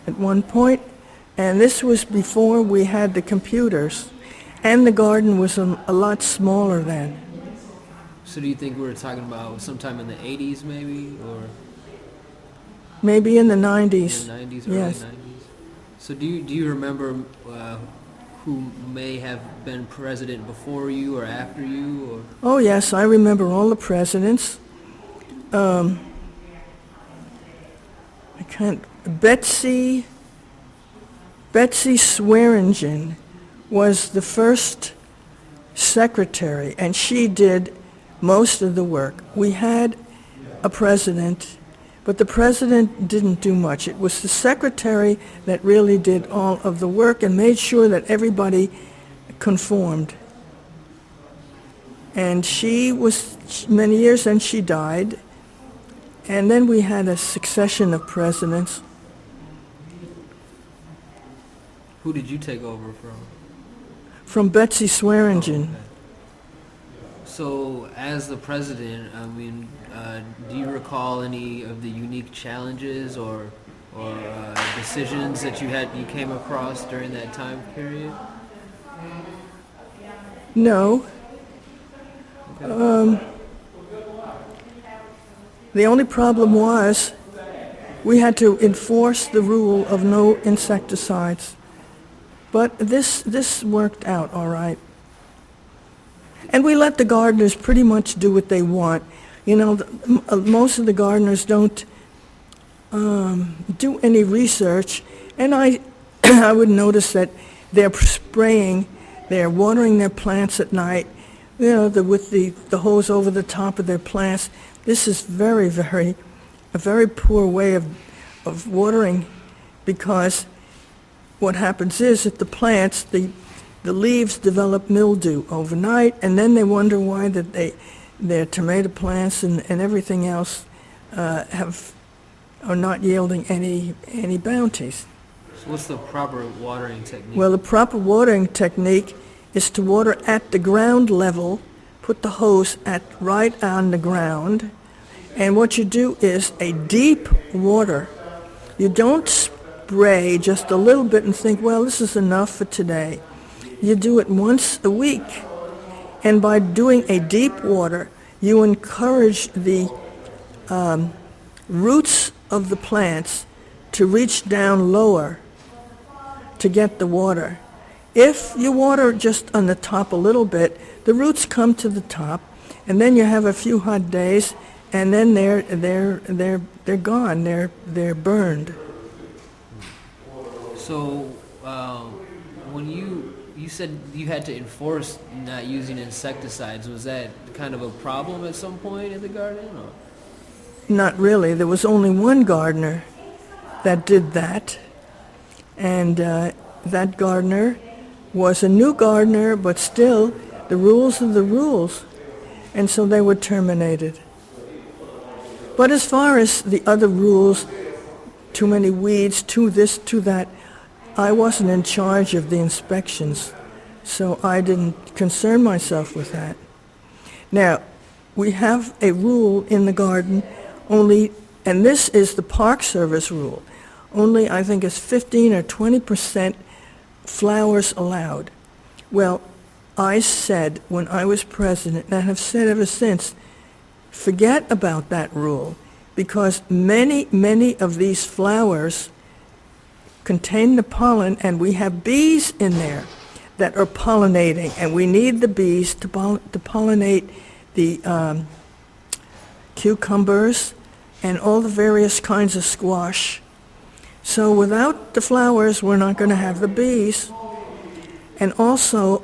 Speaker 2: at one point. And this was before we had the computers, and the garden was a lot smaller then.
Speaker 1: So do you think we were talking about sometime in the 80s maybe, or?
Speaker 2: Maybe in the 90s.
Speaker 1: In the 90s, early
Speaker 2: Yes.
Speaker 1: 90s. So do you remember who may have been president before you or after you, or?
Speaker 2: Oh yes, I remember all the presidents. I can't. Betsy Swearingen was the first secretary, and she did most of the work. We had a president, but the president didn't do much. It was the secretary that really did all of the work and made sure that everybody conformed. And she was many years, and she died. And then we had a succession of presidents.
Speaker 1: Who did you take over from?
Speaker 2: From Betsy Swearingen.
Speaker 1: Okay. So, as the president, I mean, do you recall any of the unique challenges or decisions that you came across during that time period?
Speaker 2: No.
Speaker 1: Okay.
Speaker 2: The only problem was we had to enforce the rule of no insecticides. But this worked out all right. And we let the gardeners pretty much do what they want. You know, most of the gardeners don't do any research. And I would notice that they're spraying, they're watering their plants at night, you know, with the hose over the top of their plants. This is a very poor way of watering, because what happens is that the plants, the leaves develop mildew overnight, and then they wonder why that their tomato plants and everything else are not yielding any bounties.
Speaker 1: So what's the proper watering technique?
Speaker 2: Well, the proper watering technique is to water at the ground level, put the hose right on the ground, and what you do is a deep water. You don't spray just a little bit and think, well, this is enough for today. You do it once a week, and by doing a deep water, you encourage the roots of the plants to reach down lower to get the water. If you water just on the top a little bit, the roots come to the top, and then you have a few hot days, and then they're gone. They're burned.
Speaker 1: So when you said you had to enforce not using insecticides, was that kind of a problem at some point in the garden, or?
Speaker 2: Not really. There was only one gardener that did that, and that gardener was a new gardener, but still the rules are the rules, and so they were terminated. But as far as the other rules, too many weeds, too this, too that, I wasn't in charge of the inspections, so I didn't concern myself with that. Now, we have a rule in the garden, only, and this is the Park Service rule, only I think it's 15 or 20% flowers allowed. Well, I said when I was president, and I have said ever since, forget about that rule, because many of these flowers contain the pollen, and we have bees in there that are pollinating, and we need the bees to pollinate the cucumbers and all the various kinds of squash. So without the flowers, we're not going to have the bees. And also,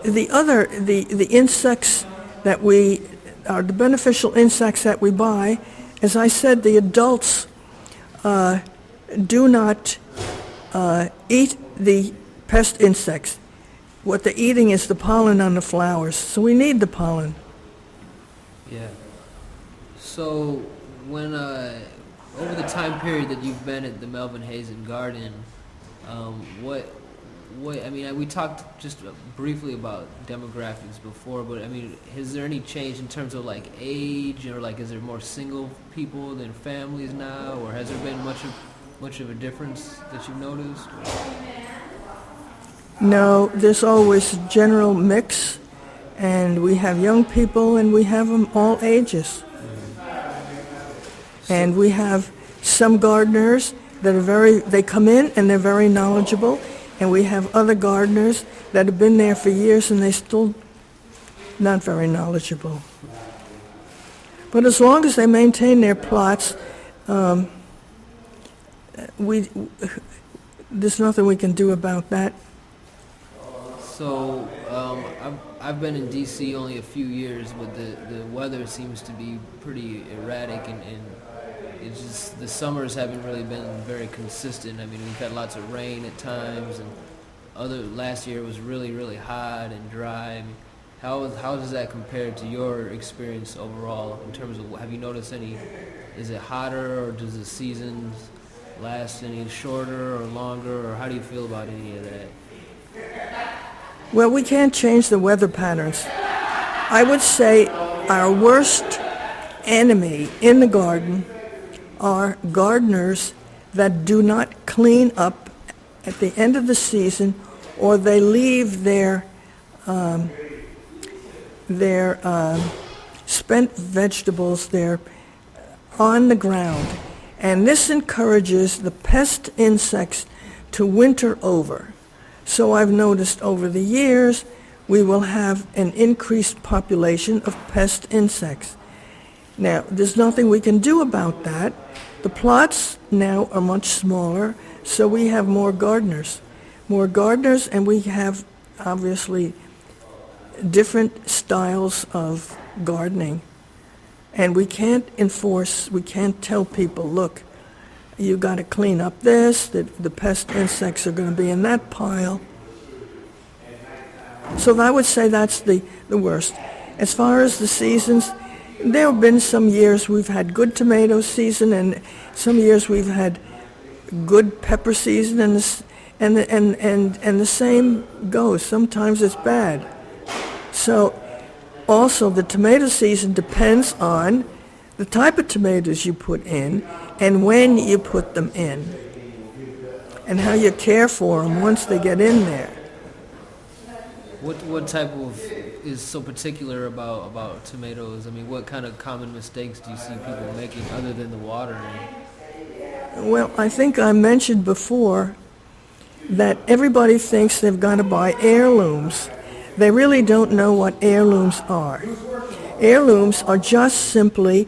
Speaker 2: the insects that the beneficial insects that we buy, as I said, the adults do not eat the pest insects. What they're eating is the pollen on the flowers, so we need the pollen.
Speaker 1: Yeah. So when over the time period that you've been at the Melvin Hazen Garden, what I mean, we talked just briefly about demographics before, but I mean, is there any change in terms of like age, or like is there more single people than families now, or has there been much of a difference that you've noticed?
Speaker 2: No, there's always a general mix, and we have young people and we have them all ages. And we have some gardeners that they come in and they're very knowledgeable, and we have other gardeners that have been there for years and they're still not very knowledgeable. But as long as they maintain their plots, there's nothing we can do about that.
Speaker 1: So I've been in D.C. only a few years, but the weather seems to be pretty erratic, and it's just the summers haven't really been very consistent. I mean, we've had lots of rain at times, and last year was really hot and dry. I mean, how does that compare to your experience overall in terms of, have you noticed is it hotter, or does the seasons last any shorter or longer, or how do you feel about any of that?
Speaker 2: Well, we can't change the weather patterns. I would say our worst enemy in the garden are gardeners that do not clean up at the end of the season, or they leave their spent vegetables there on the ground. And this encourages the pest insects to winter over. So I've noticed over the years we will have an increased population of pest insects. Now, there's nothing we can do about that. The plots now are much smaller, so we have more gardeners, and we have obviously different styles of gardening. And we can't tell people, look, you got to clean up this, the pest insects are going to be in that pile. So I would say that's the worst. As far as the seasons, there have been some years we've had good tomato season, and some years we've had good pepper season, and the same goes. Sometimes it's bad. So also the tomato season depends on the type of tomatoes you put in and when you put them in, and how you care for them once they get in there.
Speaker 1: What type of is so particular about tomatoes? I mean, what kind of common mistakes do you see people making other than the watering?
Speaker 2: Well, I think I mentioned before that everybody thinks they've got to buy heirlooms. They really don't know what heirlooms are. Heirlooms are just simply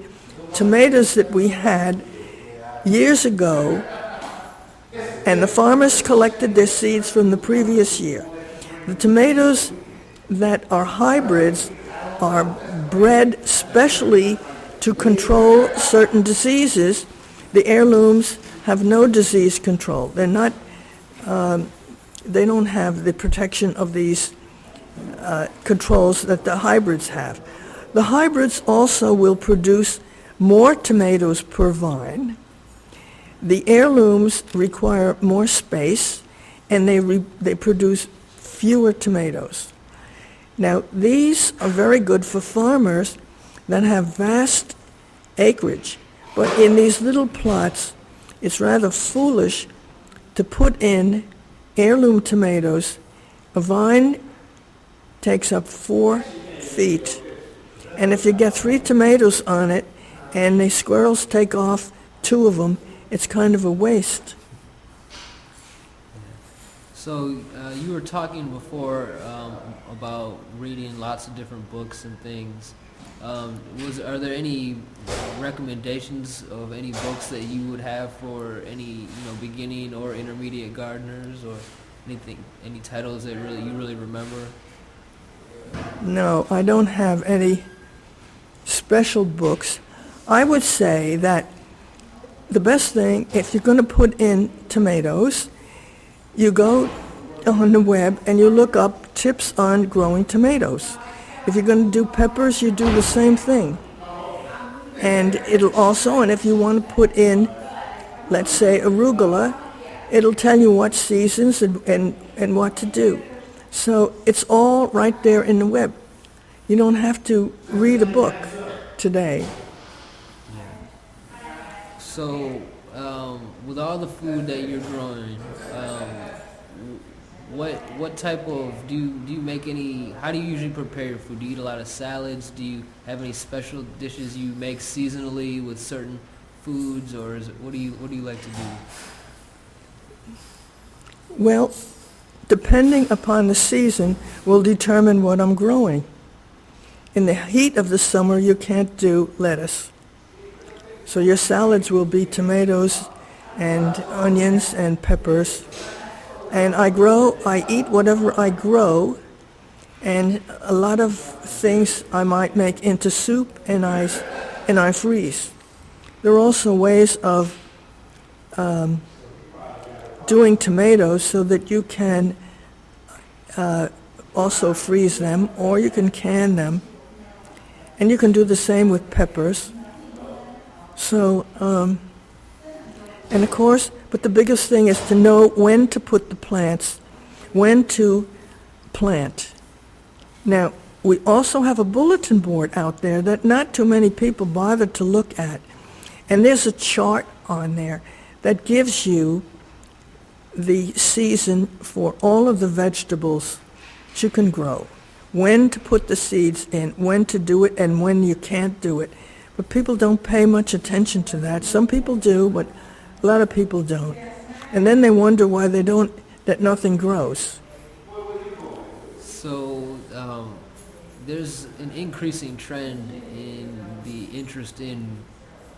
Speaker 2: tomatoes that we had years ago, and the farmers collected their seeds from the previous year. The tomatoes that are hybrids are bred specially to control certain diseases. The heirlooms have no disease control. They're not, they don't have the protection of these controls that the hybrids have. The hybrids also will produce more tomatoes per vine. The heirlooms require more space, and they produce fewer tomatoes. Now, these are very good for farmers that have vast acreage, but in these little plots, it's rather foolish to put in heirloom tomatoes. A vine takes up 4 feet, and if you get 3 tomatoes on it and the squirrels take off 2 of them, it's kind of a waste.
Speaker 1: So you were talking before about reading lots of different books and things. Are there any recommendations of any books that you would have for any beginning or intermediate gardeners, or any titles that you really remember?
Speaker 2: No, I don't have any special books. I would say that the best thing, if you're going to put in tomatoes, you go on the web and you look up tips on growing tomatoes. If you're going to do peppers, you do the same thing. And it'll also, and if you want to put in, let's say, arugula, it'll tell you what seasons and what to do. So it's all right there in the web. You don't have to read a book today.
Speaker 1: So, with all the food that you're growing, what type of do you make any? How do you usually prepare your food? Do you eat a lot of salads? Do you have any special dishes you make seasonally with certain foods, or what do you like to do?
Speaker 2: Well, depending upon the season will determine what I'm growing. In the heat of the summer, you can't do lettuce. So your salads will be tomatoes and onions and peppers. And I eat whatever I grow, and a lot of things I might make into soup and I freeze. There are also ways of doing tomatoes so that you can also freeze them, or you can can them. And you can do the same with peppers. So, and of course, but the biggest thing is to know when to put the plants, when to plant. Now, we also have a bulletin board out there that not too many people bother to look at. And there's a chart on there that gives you the season for all of the vegetables that you can grow, when to put the seeds in, when to do it, and when you can't do it. But people don't pay much attention to that. Some people do, but a lot of people don't. And then they wonder why that nothing grows.
Speaker 1: So there's an increasing trend in the interest in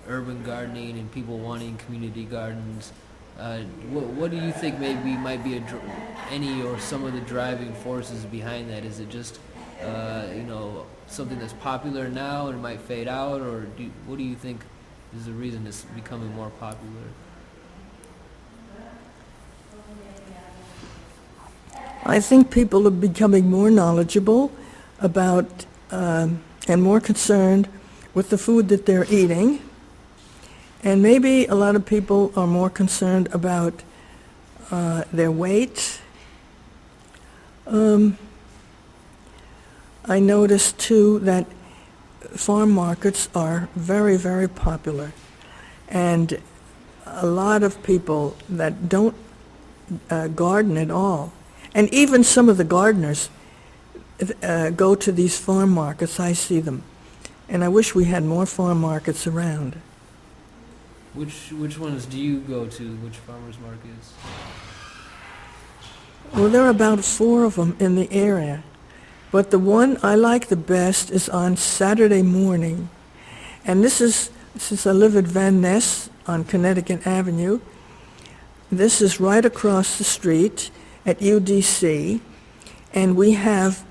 Speaker 1: urban gardening and people wanting community gardens. What do you think might be any or some of the driving forces behind that? Is it just something that's popular now and might fade out, or what do you think is the reason it's becoming more popular?
Speaker 2: I think people are becoming more knowledgeable about and more concerned with the food that they're eating. And maybe a lot of people are more concerned about their weight. I noticed, too, that farm markets are very, very popular. And a lot of people that don't garden at all, and even some of the gardeners go to these farm markets. I see them. And I wish we had more farm markets around.
Speaker 1: Which ones do you go to? Which farmers markets?
Speaker 2: Well, there are about 4 of them in the area. But the one I like the best is on Saturday morning. And this is, since I live at Van Ness on Connecticut Avenue, this is right across the street at UDC. And we have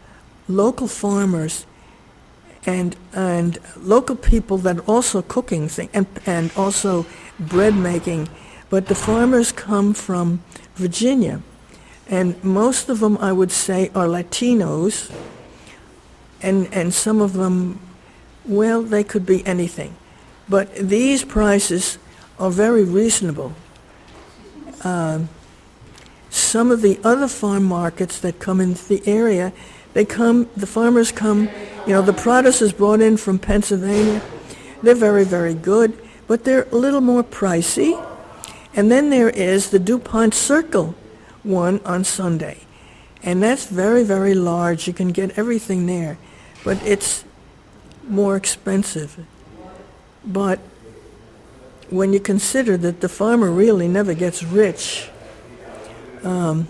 Speaker 2: local farmers and local people that are also cooking things and also bread making. But the farmers come from Virginia. And most of them, I would say, are Latinos, and some of them, well, they could be anything. But these prices are very reasonable. Some of the other farm markets that come into the area, the farmers come, the produce is brought in from Pennsylvania. They're very, very good, but they're a little more pricey. And then there is the DuPont Circle one on Sunday. And that's very, very large. You can get everything there. But it's more expensive. But when you consider that the farmer really never gets rich, you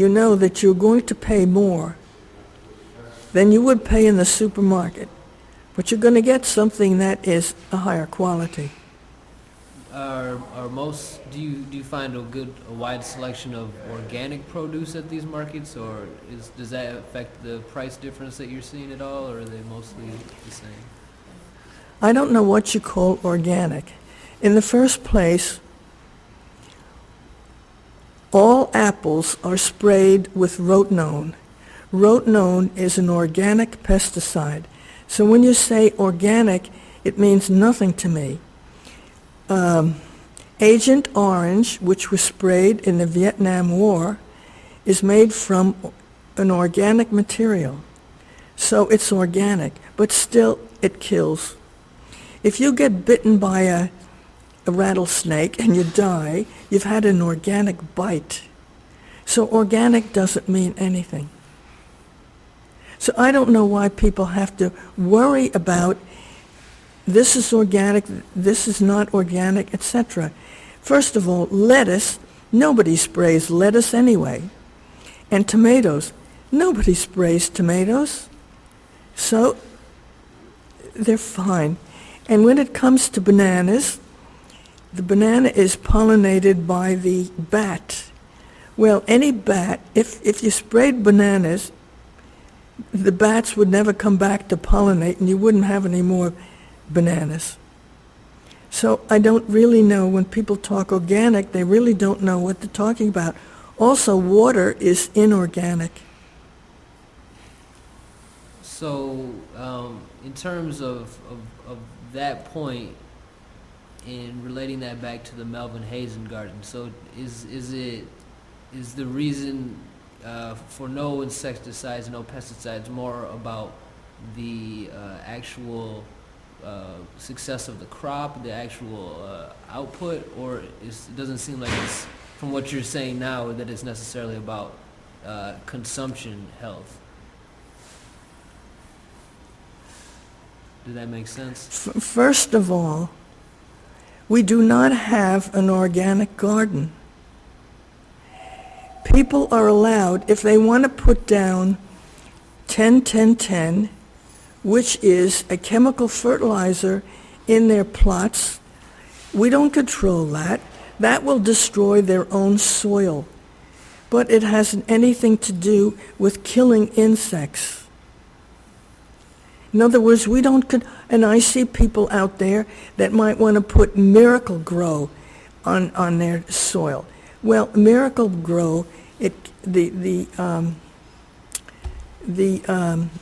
Speaker 2: know that you're going to pay more than you would pay in the supermarket. But you're going to get something that is a higher quality.
Speaker 1: Do you find a wide selection of organic produce at these markets, or does that affect the price difference that you're seeing at all, or are they mostly the same?
Speaker 2: I don't know what you call organic. In the first place, all apples are sprayed with rotenone. Rotenone is an organic pesticide. So when you say organic, it means nothing to me. Agent Orange, which was sprayed in the Vietnam War, is made from an organic material. So it's organic, but still it kills. If you get bitten by a rattlesnake and you die, you've had an organic bite. So organic doesn't mean anything. So I don't know why people have to worry about this is organic, this is not organic, etc. First of all, lettuce, nobody sprays lettuce anyway. And tomatoes, nobody sprays tomatoes. So they're fine. And when it comes to bananas, the banana is pollinated by the bat. Well, any bat, if you sprayed bananas, the bats would never come back to pollinate and you wouldn't have any more bananas. So I don't really know, when people talk organic, they really don't know what they're talking about. Also, water is inorganic.
Speaker 1: So in terms of that point, in relating that back to the Melvin Hazen Garden, so is the reason for no insecticides, no pesticides, more about the actual success of the crop, the actual output, or it doesn't seem like it's, from what you're saying now, that it's necessarily about consumption health? Did that make sense?
Speaker 2: First of all, we do not have an organic garden. People are allowed, if they want to put down 10-10-10, which is a chemical fertilizer in their plots, we don't control that. That will destroy their own soil. But it hasn't anything to do with killing insects. In other words, we don't, and I see people out there that might want to put Miracle Grow on their soil. Well, Miracle Grow, the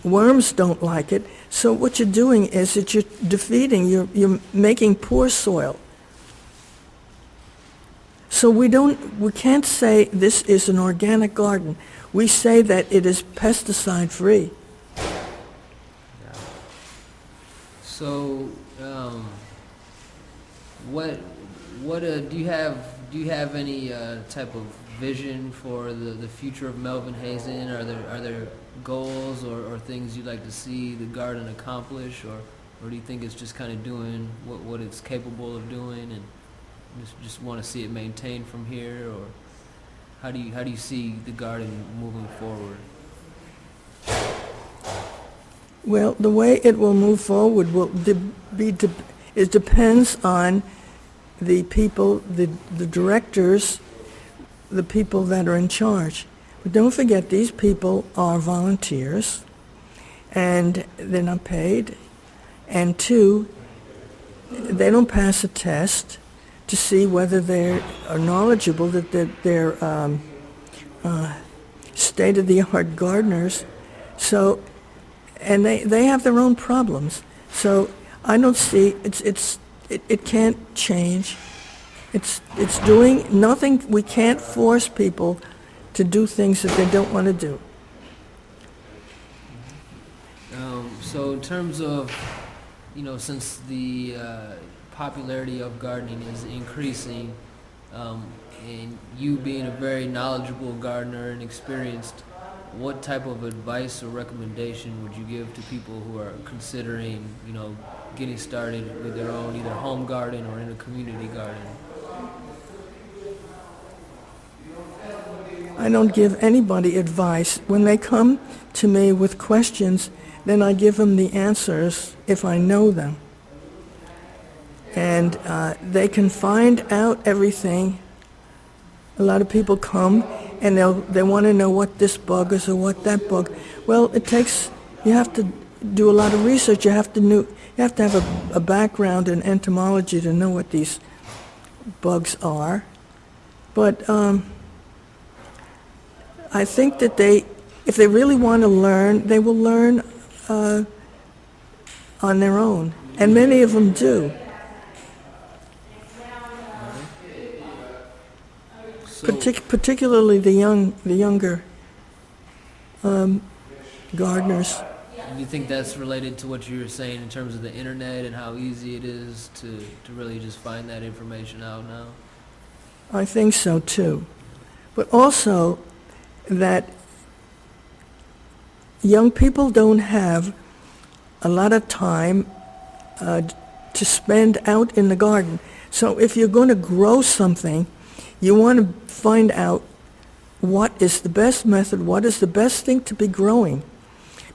Speaker 2: worms don't like it. So what you're doing is that you're defeating, you're making poor soil. So we can't say this is an organic garden. We say that it is pesticide free.
Speaker 1: So, do you have any type of vision for the future of Melvin Hazen? Are there goals or things you'd like to see the garden accomplish, or do you think it's just kind of doing what it's capable of doing, and just want to see it maintained from here, or how do you see the garden moving forward?
Speaker 2: Well, the way it will move forward will it depends on the people, the directors, the people that are in charge. But don't forget, these people are volunteers, and they're not paid. And two, they don't pass a test to see whether they are knowledgeable, that they're state-of-the-art gardeners. So, and they have their own problems. So I don't see, it can't change. It's doing nothing. We can't force people to do things that they don't want to do.
Speaker 1: So in terms of, since the popularity of gardening is increasing, and you being a very knowledgeable gardener and experienced, what type of advice or recommendation would you give to people who are considering, getting started with their own either home garden or in a community garden?
Speaker 2: I don't give anybody advice. When they come to me with questions, then I give them the answers if I know them. And they can find out everything. A lot of people come and they want to know what this bug is or what that bug. Well, you have to do a lot of research. You have to have a background in entomology to know what these bugs are. But I think that if they really want to learn, they will learn on their own, and many of them do. Particularly the younger gardeners.
Speaker 1: Do you think that's related to what you were saying in terms of the internet and how easy it is to really just find that information out now?
Speaker 2: I think so too. But also that young people don't have a lot of time to spend out in the garden. So if you're going to grow something, you want to find out what is the best method, what is the best thing to be growing,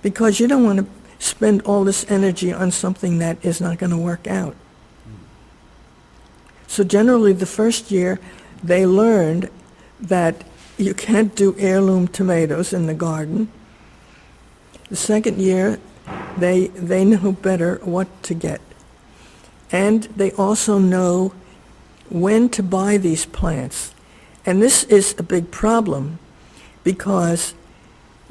Speaker 2: because you don't want to spend all this energy on something that is not going to work out. So generally the first year they learned that you can't do heirloom tomatoes in the garden. The second year they know better what to get. And they also know when to buy these plants. And this is a big problem because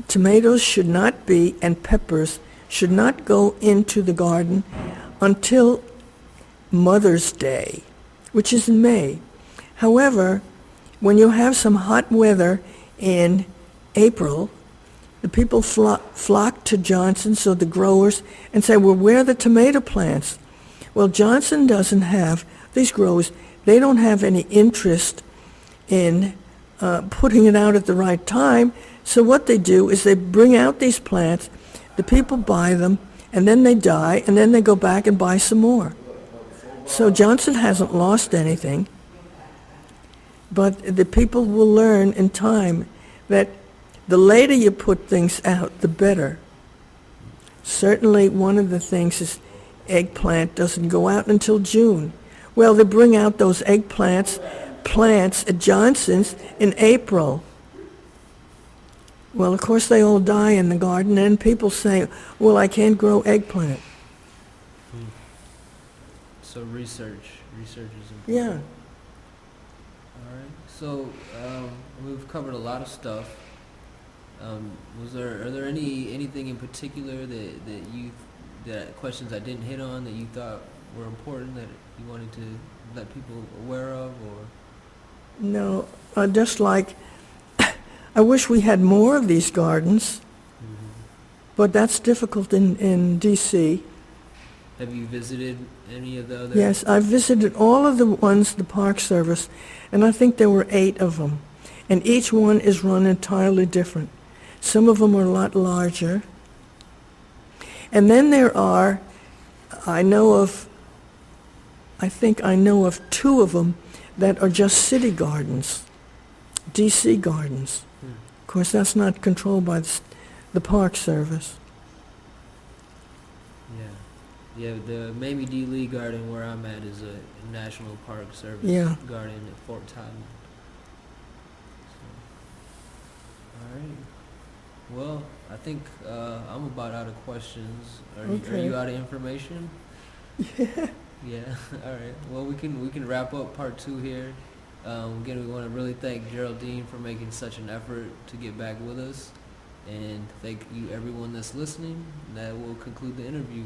Speaker 2: tomatoes should not be, and peppers should not go into the garden until Mother's Day, which is in May. However, when you have some hot weather in April, the people flock to Johnson, so the growers, and say, well, where are the tomato plants? Well, Johnson doesn't have, these growers, they don't have any interest in putting it out at the right time. So what they do is they bring out these plants, the people buy them, and then they die, and then they go back and buy some more. So Johnson hasn't lost anything, but the people will learn in time that the later you put things out, the better. Certainly one of the things is eggplant doesn't go out until June. Well, they bring out those plants at Johnson's in April. Well, of course, they all die in the garden, and people say, well, I can't grow eggplant.
Speaker 1: So research is important.
Speaker 2: Yeah.
Speaker 1: All right. So we've covered a lot of stuff. Are there anything in particular that questions I didn't hit on that you thought were important that you wanted to let people aware of, or?
Speaker 2: No, just like I wish we had more of these gardens, but that's difficult in D.C.
Speaker 1: Have you visited any of the other?
Speaker 2: Yes, I've visited all of the ones, the Park Service, and I think there were 8 of them, and each one is run entirely different. Some of them are a lot larger. And then there are, I think I know of 2 of them that are just city gardens, D.C. gardens. Of course, that's not controlled by the Park Service.
Speaker 1: Yeah, the Mamie D. Lee Garden where I'm at is a National Park Service garden at Fort Totten. So, all right. Well, I think I'm about out of questions. Are you out of information? Yeah. All right. Well, we can wrap up part 2 here. Again, we want to really thank Geraldine for making such an effort to get back with us, and thank you everyone that's listening. That will conclude the interview.